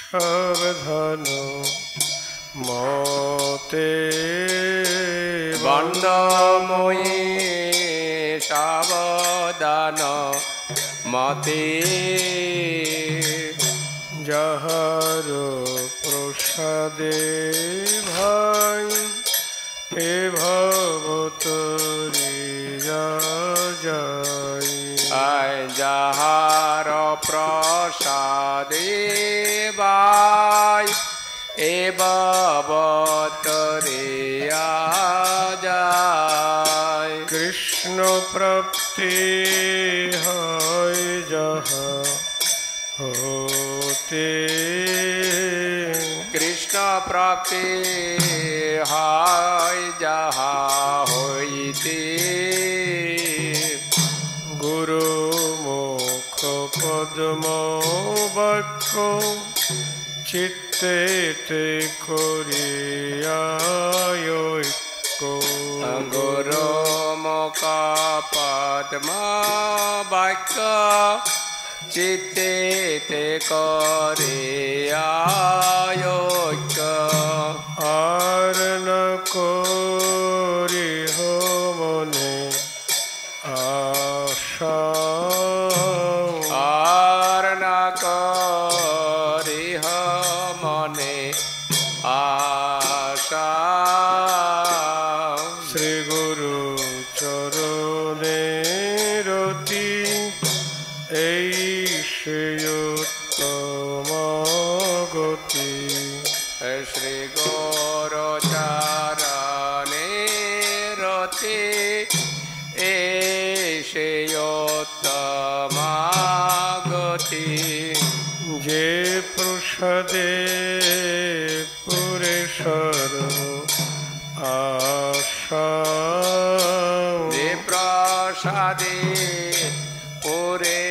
সাবধান মতে বন্দময়ী সাবধান মতে যাহার প্রসাদে ভাই এ ভবতরিয়া যাই। আয় যাহার প্রসাদে ভাই এ ভবতরিয়া যায়। কৃষ্ণ প্রাপ্তি হয় যাহা হতে কৃষ্ণ প্রাপ্তি হয় যাহা হইতে গুরু মুখ পদ্ম বাক্য চিত্তে করিয়ায়ৈক্য। গুরু মুখ পদ্ম বাক্য চিত্তে করিয়ায়ৈক্য। আর ন করিহ মনে আশা আর না করিহ মনে আশা। শ্রী গুরু চরণে রতি এই সে উত্তম গতি। শ্রী গুরু চরণে রতি এ সে উত্তম গতি। যে প্রসাদে পুরেশ্বর আশা যে প্রসাদে পুরে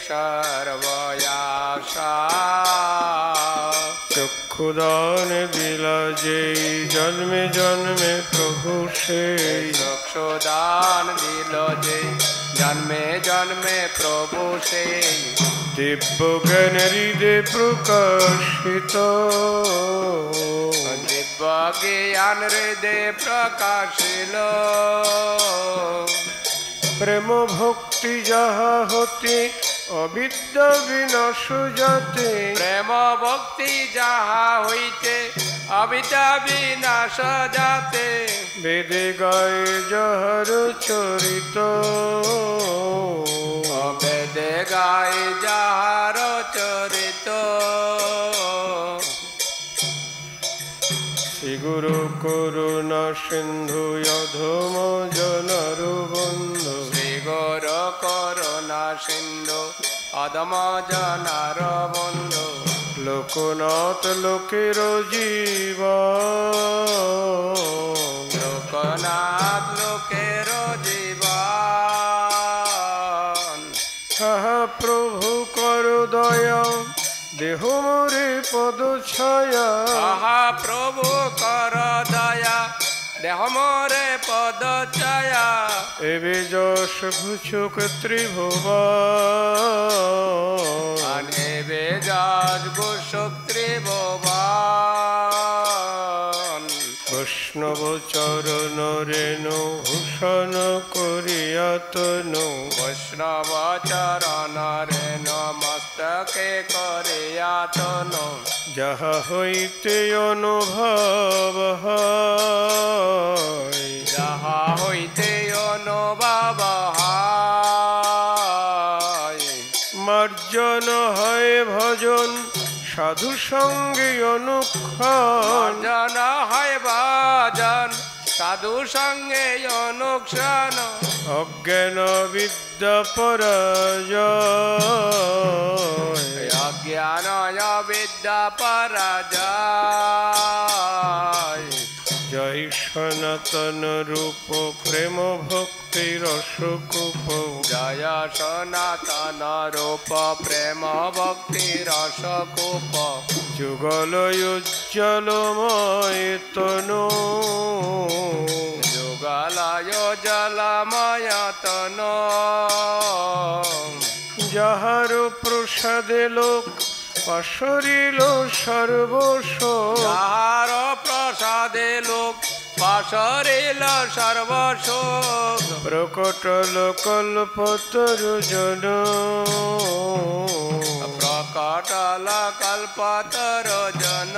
সর্বয়াশা। চক্ষুদান দিলা যেই জন্মে জন্মে প্রভু সেই চক্ষুদান দিল যে জন্মে জন্মে প্রভু সেই দিব্য জ্ঞান হৃদে প্রকাশিত। দিব্য জ্ঞান হৃদে প্রকাশিল। প্রেম ভক্তি যাহা হতে অবিদ্যা বিনাশ যাতে। প্রেম ভক্তি যাহা হইতে অবিদ্যা বিনাশ যাতে। বেদে গায়ে যাহার চরিত বেদে গায় যাহার চরিত। শ্রী গুরু করুণা সিন্ধু অধম জনর বন্ধু। শ্রী গুরু করুণা সিন্ধু অধম জনার বন্ধু। লোকনাথ লোকের জীবা লোকনাথ লোকের জীবন। তাহা প্রভু কর দয়া দেহ মোরে পদ ছায়া। আহা প্রভু কর দয়া দেহ মোরে পদ ছায়া। এবে যশ ঘুচুক ত্রিভুবন আনেবে যশ ঘোষক ত্রিভুবন। বৈষ্ণব চরণ রেণু ভূষণ করিয়া তনু। বৈষ্ণব চরণ রেণু মস্তকে করিয়া তনু। যাহা হইতে অনুভব হয় যাহা হইতে অনুভব হয়। মার্জন হয় ভজন সাধু সঙ্গে অনুক্ষণ। জন হয় ভজন সাধু সঙ্গে অনুক্ষণ। অজ্ঞান বিদ্যা পরাজয় অজ্ঞান বিদ্যা পরাজয়। জয় সনাতন রূপ প্রেম ভক্তি রসকূপ। জয় সনাতন রূপ প্রেম ভক্তি রসকূপ। যুগল উজ্জ্বলময় তনু যুগলয় জলময় তনু। যাহার প্রসাদে লোক পাশরিল সর্বস্ব যাহার প্রসাদে লোক পাশরিল সর্বসুখ প্রকটল কল্পতরু জন প্রকটল কল্পতর জন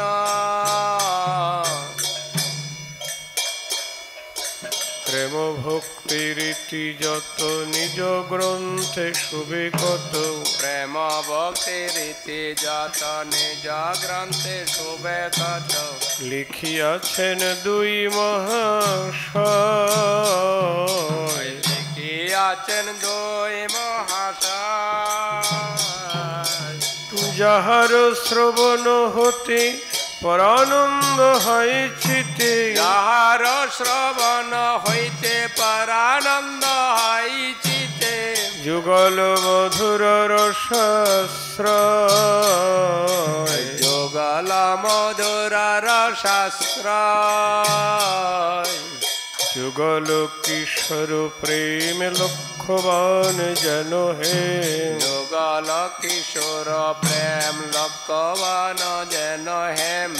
প্রেম ভক্তি রীতি যত নিজ গ্রন্থে সুবিকত প্রেম ভক্তি রীতি যত নিজ গ্রন্থে শুভে কত লিখিয়াছেন দুই মহাশয় লিখিয়াছেন দুই মহাশয় যাহার শ্রবণ হতে পরানন্দ হয় চিতে যাহার শ্রবণ হইতে পরানন্দ হয় চিতে যুগল মধুর রসাশ্রয় যুগল মধুর রসাশ্র যুগল কিশোর প্রেম লক্ষ্যবান যেন হে যুগল কিশোর প্রেম লক্ষ্যবান যেন হেম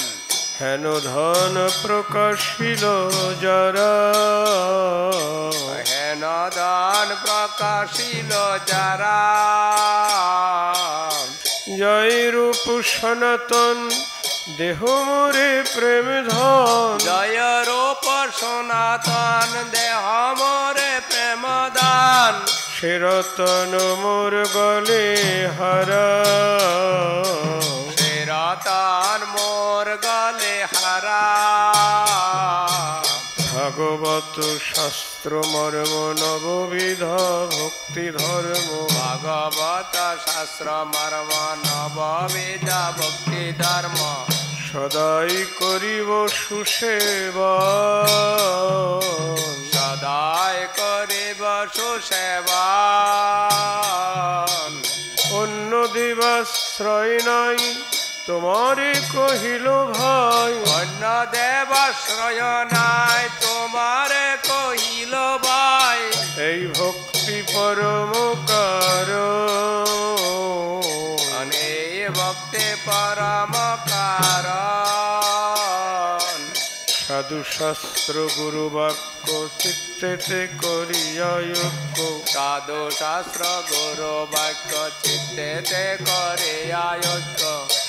হেন ধন প্রকাশিল যারা হেন দান প্রকাশিল যারা জয় রূপ সনাতন দেহ মোরে প্রেম ধন জয় রূপ সনাতন দেহ মোরে প্রেম দান সে রতন মোর গলে হারা সে রতন মোর গলে হারা ভাগবত শাস্ত্র মর্ম নববিধ ভক্তি ধর্ম ভাগবত শাস্ত্র মর্ম নববিধ ভক্তি ধর্ম সদাই করিব সুসেবা সদাই করিব সুসেবা অন্য দিবাশ্রয় নাই তোমারে কহিল ভাই অন্য দেবাশ্রয় নাই তোমারে কহিল ভাই এই ভক্তি পরম কারণ এই ভক্তি পরম কারণ সাধু শাস্ত্র গুরু বাক্য চিত্তেতে করিয়া ঐক্য সাধু শাস্ত্র গুরু বাক্য চিত্তেতে করে আয়োগ্য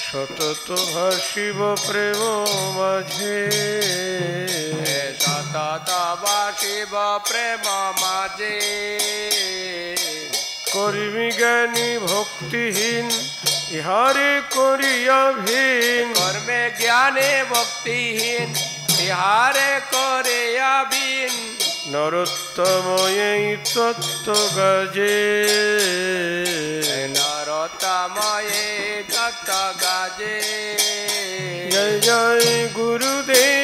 সতত ভাসিব প্রেম মাঝে সতত বাসিব প্রেম মাঝে কর্মী জ্ঞানী ভক্তিহীন ইহারে করিয়া ভিন কর্মে জ্ঞানে ভক্তিহীন ইহারে করে আবিন নরোত্তম এই তত্ত্ব গাজে নরতময়ে তত গাজে জয় জয় গুরুদেব